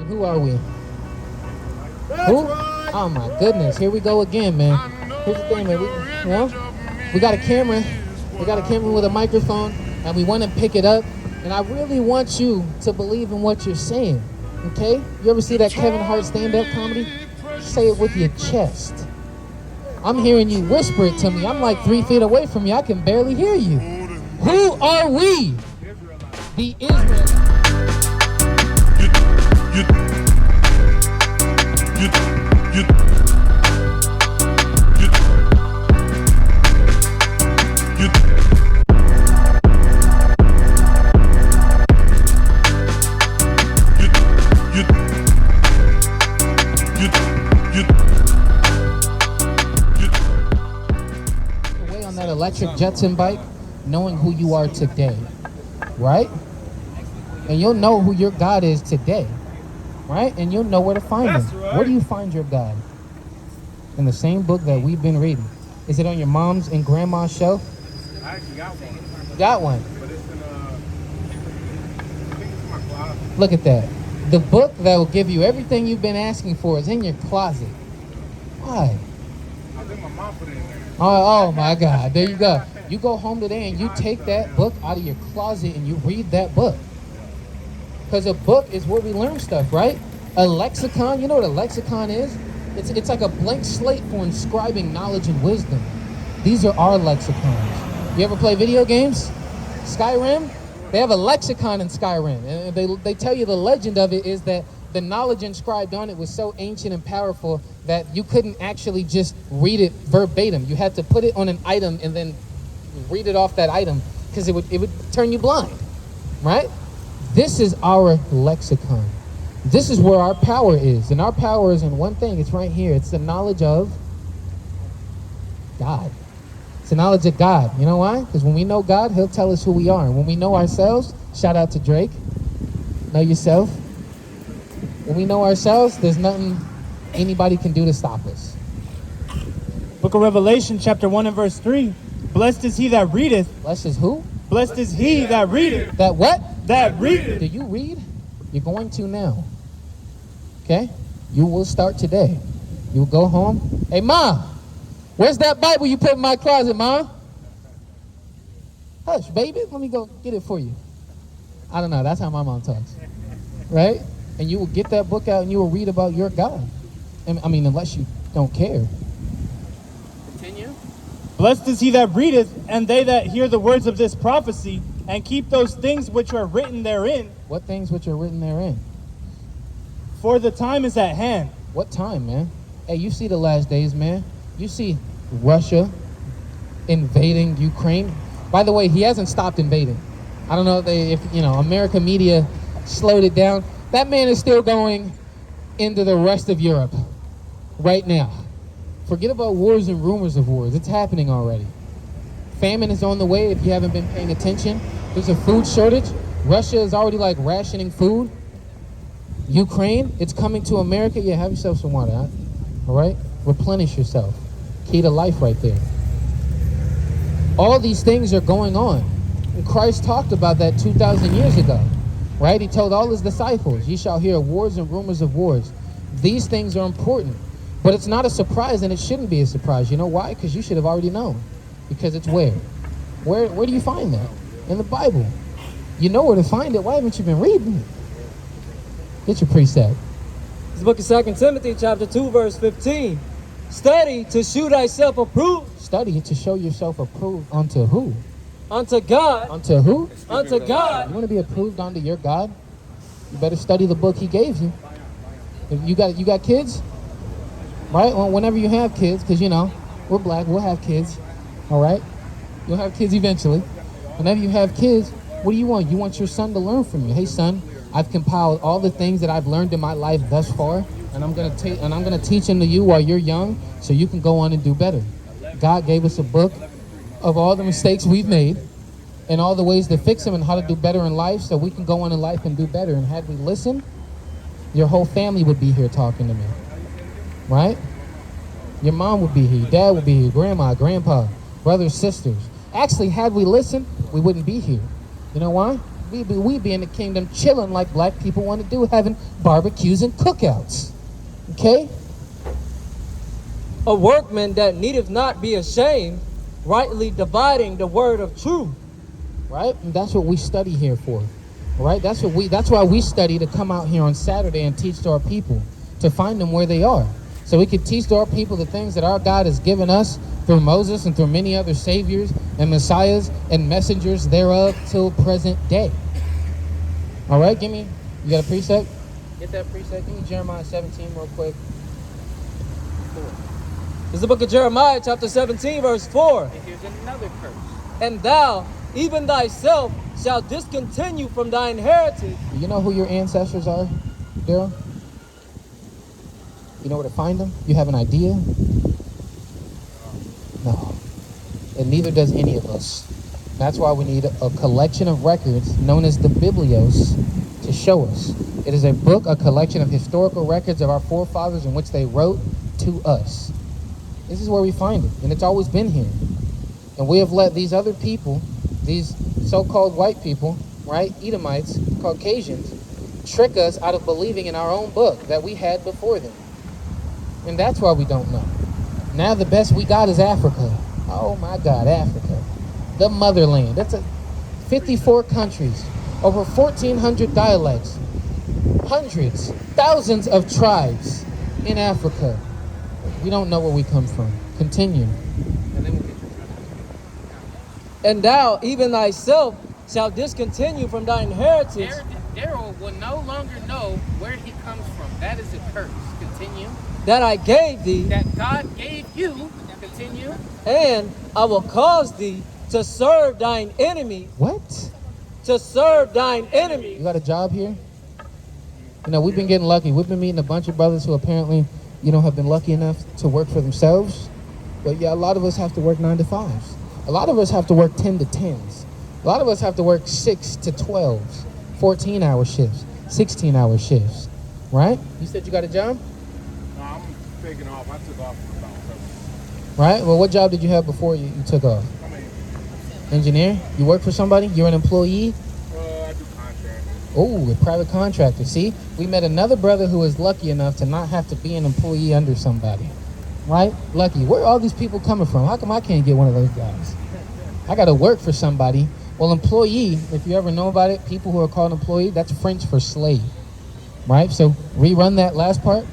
Who are we? Who? Oh my goodness, here we go again, man. Here's the thing, man. We got a camera. We got a camera with a microphone, and we want to pick it up. And I really want you to believe in what you're saying, okay? You ever see that Kevin Hart stand-up comedy? Say it with your chest. I'm hearing you whisper it to me. I'm like 3 feet away from you. I can barely hear you. Who are we? The Israelites. Away on that electric Jetson bike, knowing who you are today, right? And you'll know who your God is today, right? And you'll know where to find him. Where do you find your God? In the same book that we've been reading. Is it on your mom's and grandma's shelf? I actually got one. You got one. But it's in I think it's in my closet. Look at that. The book that will give you everything you've been asking for is in your closet. Why? I think my mom put it in there. Oh my God. There you go. You go home today and you take that book out of your closet and you read that book. Because a book is where we learn stuff, right? A lexicon, you know what a lexicon is? It's like a blank slate for inscribing knowledge and wisdom. These are our lexicons. You ever play video games? Skyrim? They have a lexicon in Skyrim. And they tell you the legend of it is that the knowledge inscribed on it was so ancient and powerful that you couldn't actually just read it verbatim. You had to put it on an item and then read it off that item because it would turn you blind, right? This is our lexicon. This is where our power is. And our power is in one thing. It's right here. It's the knowledge of God. It's the knowledge of God. You know why? Because when we know God, he'll tell us who we are. And when we know ourselves, shout out to Drake, know yourself. When we know ourselves, there's nothing anybody can do to stop us. Book of Revelation, chapter 1 and verse 3. Blessed is he that readeth. Blessed is who? Blessed is he that readeth. That what? That readeth. Do you read? You're going to now. Okay? You will start today. You will go home. Hey, Ma, where's that Bible you put in my closet, Ma? Hush, baby. Let me go get it for you. I don't know. That's how my mom talks. Right? And you will get that book out and you will read about your God. I mean, unless you don't care. Continue. Blessed is he that readeth, and they that hear the words of this prophecy, and keep those things which are written therein. What things which are written therein? For the time is at hand. What time, man? Hey, you see the last days, man. You see Russia invading Ukraine. By the way, he hasn't stopped invading. I don't know if American media slowed it down. That man is still going into the rest of Europe right now. Forget about wars and rumors of wars. It's happening already. Famine is on the way if you haven't been paying attention. There's a food shortage. Russia is already like rationing food. Ukraine, it's coming to America. Yeah, have yourself some water, huh? All right? Replenish yourself. Key to life right there. All these things are going on. And Christ talked about that 2,000 years ago, right? He told all his disciples, ye shall hear wars and rumors of wars. These things are important, but it's not a surprise, and it shouldn't be a surprise. You know why? Because you should have already known. Because it's where? Where do you find that? In the Bible. You know where to find it. Why haven't you been reading it? Get your precept. This book of 2 Timothy chapter 2 verse 15. Study to shew thyself approved. Study to show yourself approved unto who? Unto God. Unto who? Unto God. You want to be approved unto your God? You better study the book he gave you. If you got kids? Right? Well, whenever you have kids, because we're black, we'll have kids. All right? You'll have kids eventually. Whenever you have kids, what do you want? You want your son to learn from you. Hey son, I've compiled all the things that I've learned in my life thus far, and I'm gonna teach them to you while you're young, so you can go on and do better. God gave us a book of all the mistakes we've made, and all the ways to fix them, and how to do better in life, so we can go on in life and do better. And had we listened, your whole family would be here talking to me, right? Your mom would be here, your dad would be here, grandma, grandpa, brothers, sisters. Actually, had we listened, we wouldn't be here. You know why? We be in the kingdom chilling like black people want to do, having barbecues and cookouts. Okay? A workman that needeth not be ashamed, rightly dividing the word of truth. Right? And that's what we study here for. Right? That's why we study to come out here on Saturday and teach to our people, to find them where they are. So we can teach to our people the things that our God has given us through Moses and through many other saviors and messiahs and messengers thereof till present day. All right, you got a precept? Get that precept. Give me Jeremiah 17 real quick. This is the book of Jeremiah, chapter 17, verse 4. And here's another curse. And thou, even thyself, shalt discontinue from thine heritage. You know who your ancestors are, Daryl? You know where to find them? You have an idea? No. And neither does any of us. That's why we need a collection of records known as the Biblios to show us. It is a book, a collection of historical records of our forefathers in which they wrote to us. This is where we find it, and it's always been here. And we have let these other people, these so-called white people, right, Edomites, Caucasians, trick us out of believing in our own book that we had before them. And that's why we don't know. Now the best we got is Africa. Oh my God, Africa. The motherland. That's 54 countries, over 1,400 dialects, hundreds, thousands of tribes in Africa. We don't know where we come from. Continue. And thou, even thyself, shalt discontinue from thine heritage. Daryl will no longer know where he comes from. That is a curse. Continue. That I gave thee. That God gave you. Continue. And I will cause thee to serve thine enemy. What? To serve thine enemy. You got a job here? You know, we've been getting lucky. We've been meeting a bunch of brothers who apparently, have been lucky enough to work for themselves. But yeah, a lot of us have to work 9 to 5s. A lot of us have to work 10 to 10s. A lot of us have to work 6 to 12s, 14-hour shifts, 16-hour shifts, right? You said you got a job? No, I'm taking off. I took off for about 7 months. Right? Well, what job did you have before you took off? I mean, Engineer? You work for somebody? You're an employee? I do contract. Oh, a private contractor. See, we met another brother who was lucky enough to not have to be an employee under somebody. Right? Lucky. Where are all these people coming from? How come I can't get one of those guys? I got to work for somebody. Well, employee, if you ever know about it, people who are called employee, that's French for slave. Right? So rerun that last part.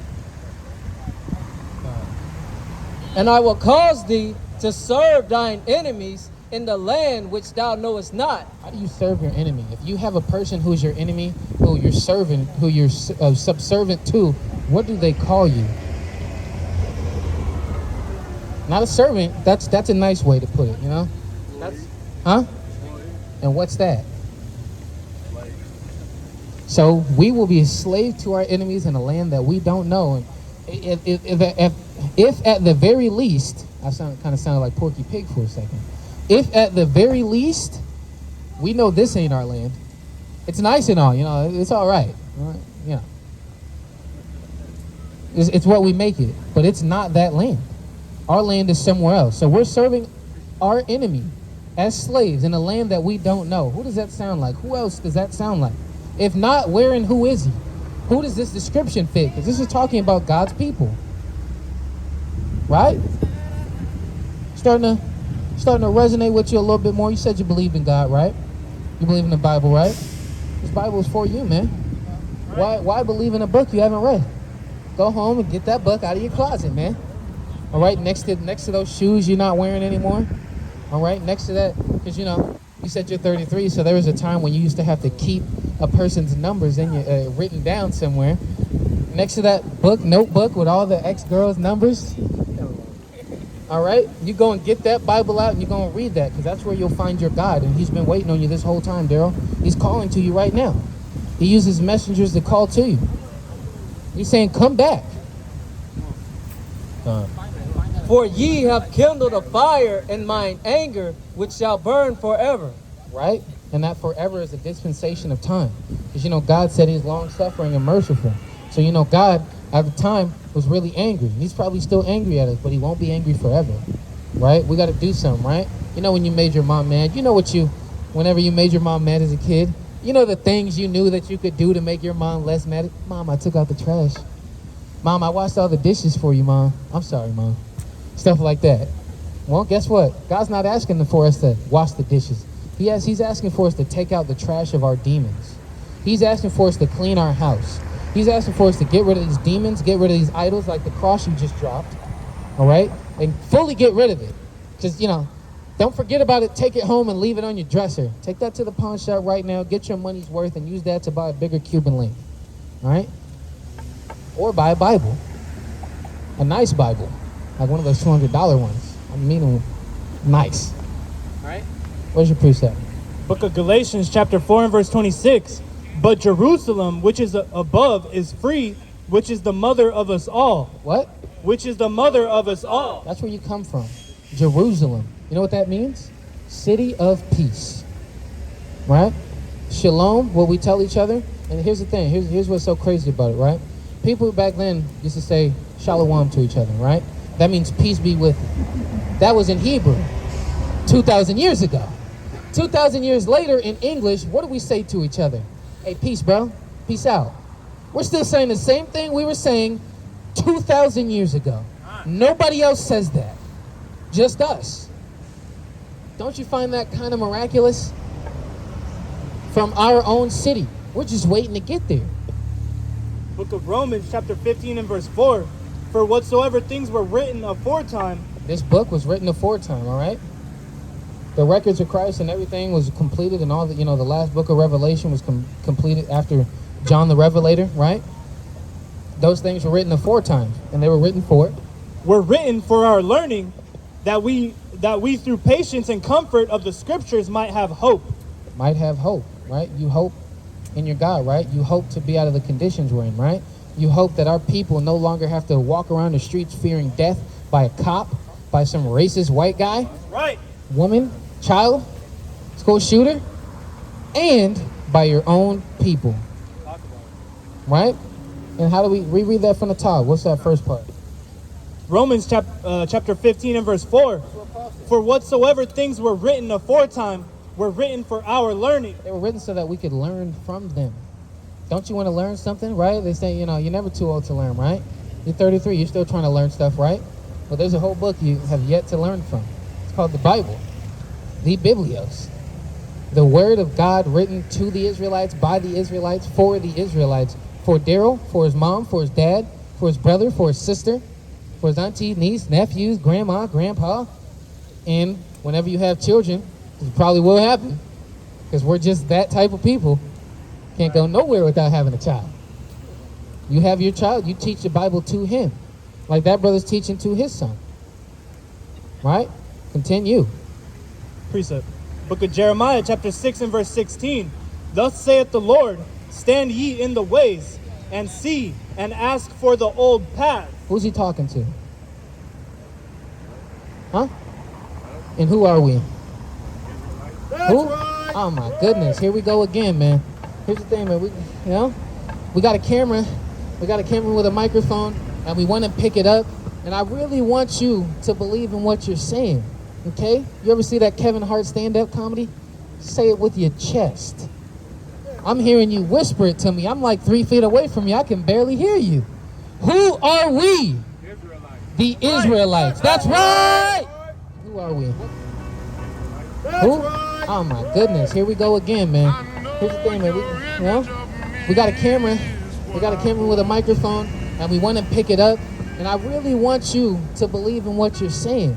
And I will cause thee to serve thine enemies in the land which thou knowest not. How do you serve your enemy? If you have a person who's your enemy, who you're serving, who you're subservient to, what do they call you? Not a servant. That's a nice way to put it, Huh? And what's that? So we will be a slave to our enemies in a land that we don't know. And if at the very least, I kind of sounded like Porky Pig for a second. If at the very least, we know this ain't our land. It's nice and all, it's all right. It's what we make it, but it's not that land. Our land is somewhere else. So we're serving our enemy as slaves in a land that we don't know. Who does that sound like? Who else does that sound like? If not, where and who is he? Who does this description fit? Because this is talking about God's people. Right? Starting to resonate with you a little bit more. You said you believe in God, right? You believe in the Bible, right? This Bible is for you, man. Why believe in a book you haven't read? Go home and get that book out of your closet, man. All right, next to those shoes you're not wearing anymore. All right, next to that, because you said you're 33, so there was a time when you used to have to keep a person's numbers in your written down somewhere. Next to that notebook with all the ex-girls' numbers. All right, you go and get that Bible out and you're going to read that, because that's where you'll find your God. And he's been waiting on you this whole time, Daryl. He's calling to you right now. He uses messengers to call to you. He's saying, come back. For ye have kindled a fire in mine anger, which shall burn forever. Right? And that forever is a dispensation of time. Because, God said he's long-suffering and merciful. So, God, at the time, was really angry. He's probably still angry at us, but he won't be angry forever. Right? We got to do something, right? When you made your mom mad, whenever you made your mom mad as a kid, You know the things you knew that you could do to make your mom less mad. Mom, I took out the trash. Mom, I washed all the dishes for you, Mom. I'm sorry, Mom. Stuff like that. Well, guess what? God's not asking for us to wash the dishes. He's asking for us to take out the trash of our demons. He's asking for us to clean our house. He's asking for us to get rid of these demons, get rid of these idols like the cross you just dropped, all right? And fully get rid of it. Just, don't forget about it. Take it home and leave it on your dresser. Take that to the pawn shop right now. Get your money's worth and use that to buy a bigger Cuban link. All right? Or buy a Bible. A nice Bible. Like one of those $200 ones. I mean, nice. All right? Where's your precept? Book of Galatians chapter 4 and verse 26. But Jerusalem, which is above, is free, which is the mother of us all. What? Which is the mother of us all. That's where you come from. Jerusalem. You know what that means? City of peace. Right? Shalom, what we tell each other. And here's the thing. Here's what's so crazy about it, right? People back then used to say shalom to each other, right? That means peace be with you. That was in Hebrew 2,000 years ago. 2,000 years later in English, what do we say to each other? Hey, peace, bro. Peace out. We're still saying the same thing we were saying 2,000 years ago. Nobody else says that. Just us. Don't you find that kind of miraculous? From our own city. We're just waiting to get there. Book of Romans chapter 15 and verse 4. For whatsoever things were written aforetime. This book was written aforetime, all right? The records of Christ and everything was completed, and all the, the last book of Revelation was completed after John the Revelator, right? Those things were written aforetime, and they were written for it. Were written for our learning, that we through patience and comfort of the scriptures might have hope. Might have hope, right? You hope in your God, right? You hope to be out of the conditions we're in, right? You hope that our people no longer have to walk around the streets fearing death by a cop, by some racist white guy, Right. woman, child, school shooter, and by your own people, right? And how do we reread that from the top? What's that first part? Romans chapter 15 and verse 4. For whatsoever things were written aforetime were written for our learning. They were written so that we could learn from them. Don't you want to learn something, right? They say, you're never too old to learn, right? You're 33, you're still trying to learn stuff, right? Well, there's a whole book you have yet to learn from. It's called the Bible, the Biblios. The word of God written to the Israelites, by the Israelites, for the Israelites. For Daryl, for his mom, for his dad, for his brother, for his sister, for his auntie, niece, nephews, grandma, grandpa. And whenever you have children, it probably will happen, because we're just that type of people. Can't go nowhere without having a child. You have your child, you teach the Bible to him, like that brother's teaching to his son. Right? Continue. Precept. Book of Jeremiah chapter 6 and verse 16. Thus saith the Lord, stand ye in the ways, and see, and ask for the old path. Who's he talking to? Huh? And who are we? Who? Oh my goodness, here we go again, man. Here's the thing, man. We got a camera. We got a camera with a microphone, and we want to pick it up. And I really want you to believe in what you're saying, okay? You ever see that Kevin Hart stand-up comedy? Say it with your chest. I'm hearing you whisper it to me. I'm like 3 feet away from you. I can barely hear you. Who are we? Israelites. The Israelites. That's right! Who are we? Who? Oh my goodness, here we go again, man. Here's the thing, man. We got a camera. We got a camera with a microphone, and we want to pick it up. And I really want you to believe in what you're saying,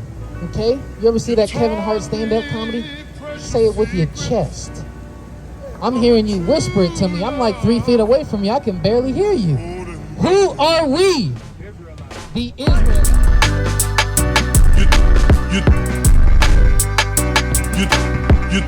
okay? You ever see that Kevin Hart stand-up comedy? Say it with your chest. I'm hearing you whisper it to me. I'm like 3 feet away from you. I can barely hear you. Who are we? The Israelites. You